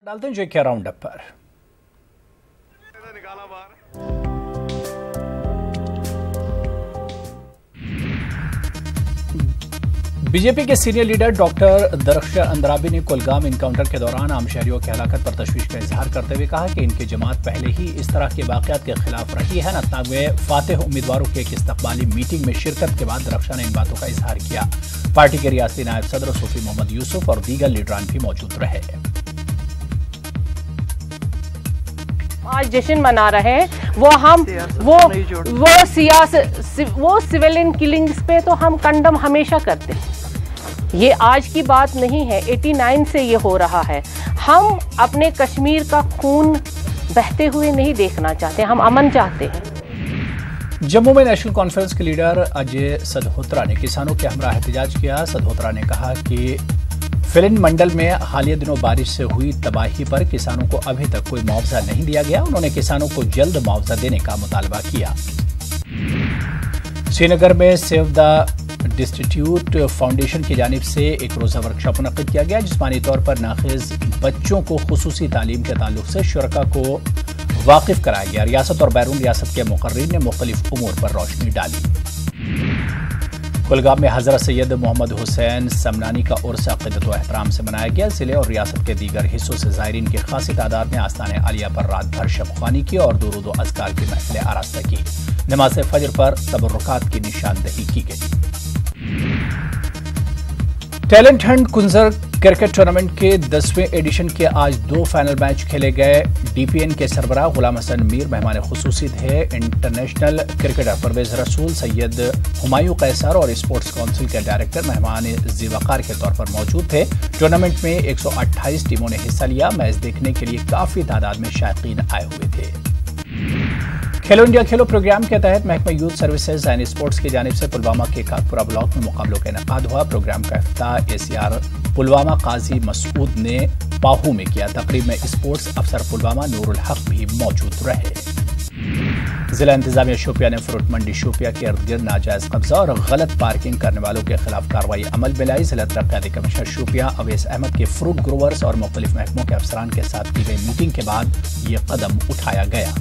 डालते हैं जेके round up पर। बीजेपी के सीनियर लीडर डॉक्टर दरख्श अंद्राबी ने कुलगाम इनकाउंटर के दौरान आम शहरियों की हलाकत पर तशवीश का इजहार करते हुए कहा कि इनकी जमात पहले ही इस तरह के वाक़यात के खिलाफ रही है। अनंतनाग में फातेह उम्मीदवारों की एक इस्तकबाली मीटिंग में शिरकत के बाद दरख्श ने इन बातों का इजहार किया। पार्टी के रियासती नायब सदर सूफी मोहम्मद यूसुफ और दीगर लीडरान भी मौजूद रहे। आज जश्न मना रहे हैं वो सिविलियन किलिंग्स पे तो हम कंडम हमेशा करते हैं। ये आज की बात नहीं है, 89 से ये हो रहा है। हम अपने कश्मीर का खून बहते हुए नहीं देखना चाहते, हम अमन चाहते हैं। जम्मू में नेशनल कॉन्फ्रेंस के लीडर अजय सदहोत्रा ने किसानों के हमरा एहतजाज किया। सदहोत्रा ने कहा कि फिलिन मंडल में हालिया दिनों बारिश से हुई तबाही पर किसानों को अभी तक कोई मुआवजा नहीं दिया गया। उन्होंने किसानों को जल्द मुआवजा देने का मुतालबा किया। श्रीनगर में सेव द डिस्टीट्यूट फाउंडेशन की जानिब से एक रोज़ा वर्कशॉप मुनक्किद किया गया। जिस्मानी तौर पर नाखिज बच्चों को खुसूसी तालीम के ताल्लुक से शुरका को वाकिफ कराया गया। रियासत और बैरून रियासत के मुकर्रीन ने मुख्तलिफ उमूर पर रोशनी डाली। कुलगाम में हजरत सैयद मोहम्मद हुसैन समनानी का उर्स अक़ीदत व एहतराम से मनाया गया। ज़िले और रियासत के दीगर हिस्सों से ज़ायरीन की खासी तादाद में आस्ताने आलिया पर रात भर शब-ख़्वानी की और दुरूद व अज़कार की महफ़िलें आरास्ता की। नमाज़ फजर पर तबर्रुकात की निशानदही की गई। टैलेंट हंट कुंजर क्रिकेट टूर्नामेंट के 10वें एडिशन के आज 2 फाइनल मैच खेले गए। डीपीएन के सरबराह गुलाम हसन मीर मेहमान खुसूसी थे। इंटरनेशनल क्रिकेटर परवेज रसूल, सैयद हुमायूं कैसर और स्पोर्ट्स काउंसिल के डायरेक्टर मेहमान ज़िवकार के तौर पर मौजूद थे। टूर्नामेंट में 128 टीमों ने हिस्सा लिया। मैच देखने के लिए काफ़ी तादाद में शायकीन आए हुए थे। खेलो इंडिया खेलो प्रोग्राम के तहत महकमा यूथ सर्विसेज एंड स्पोर्ट्स की जानिब से पुलवामा के काकपुरा ब्लॉक में मुकाबलों का इनेकाद हुआ। प्रोग्राम का इफ्ताह एसीआर पुलवामा काजी मसूद ने पाहू में किया। तकरीब में स्पोर्ट्स अफसर पुलवामा नूरुल हक भी मौजूद रहे। जिला इंतजामिया शोपिया ने फ्रूट मंडी शोपिया के इर्द गिर्द नाजायज कब्जा और गलत पार्किंग करने वालों के खिलाफ कार्रवाई अमल में लाई। जिला तरक्याती कमिश्नर शोपिया अवैस अहमद के फ्रूट ग्रोवर्स और मुख्तलिफ महकमों के अफसरान के साथ की गई मीटिंग के बाद ये कदम उठाया गया।